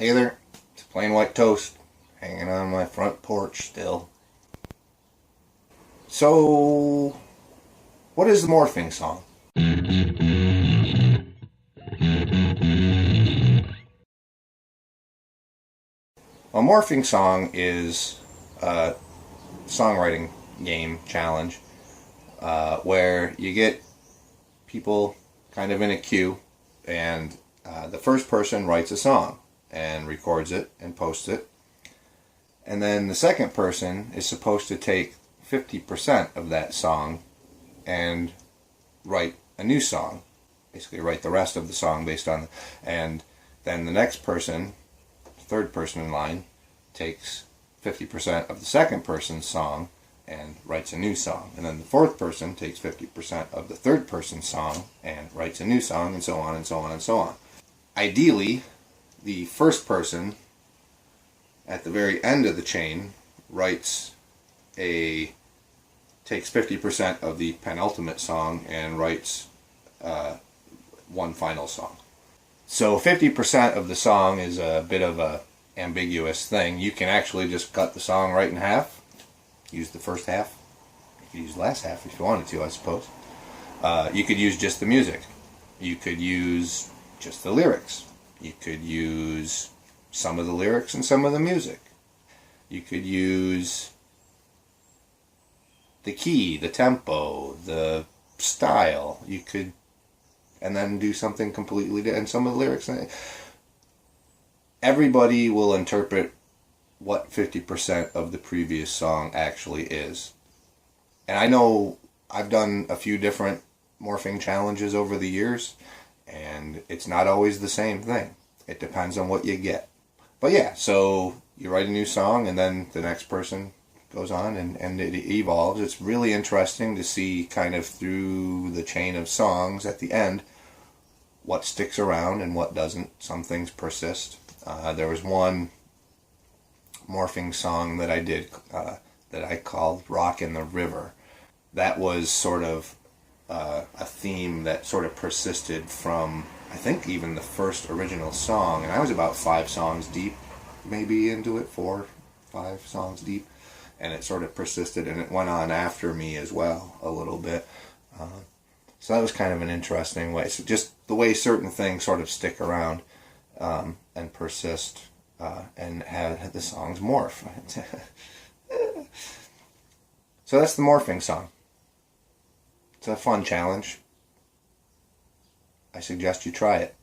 Hey there, it's plain white toast, hanging on my front porch still. So, what is the Morphing Song? A Morphing Song is a songwriting game challenge where you get people kind of in a queue, and the first person writes a song and records it and posts it. And then the second person is supposed to take 50% of that song and write a new song. Basically write the rest of the song based on... And then the next person, third person in line, takes 50% of the second person's song and writes a new song. And then the fourth person takes 50% of the third person's song and writes a new song, and so on and so on and so on. Ideally, the first person at the very end of the chain takes 50% of the penultimate song and writes one final song. So 50% of the song is a bit of a ambiguous thing. You can actually just cut the song right in half, use the first half, you could use the last half if you wanted to, I suppose. You could use just the music. You could use just the lyrics. You could use some of the lyrics and some of the music. You could use the key, the tempo, the style. You could, and then do something completely different. And some of the lyrics. Everybody will interpret what 50% of the previous song actually is. And I know I've done a few different morphing challenges over the years, and it's not always the same thing. It depends on what you get. But yeah, so you write a new song, and then the next person goes on, and it evolves. It's really interesting to see kind of through the chain of songs at the end what sticks around and what doesn't. Some things persist. There was one morphing song that I did that I called Rock in the River. That was sort of a theme that sort of persisted from, I think, even the first original song. And I was about 5 songs deep, maybe into it, 4, 5 songs deep. And it sort of persisted, and it went on after me as well, a little bit. So that was kind of an interesting way. So just the way certain things sort of stick around and persist and have the songs morph. So that's the Morphing Song. It's a fun challenge. I suggest you try it.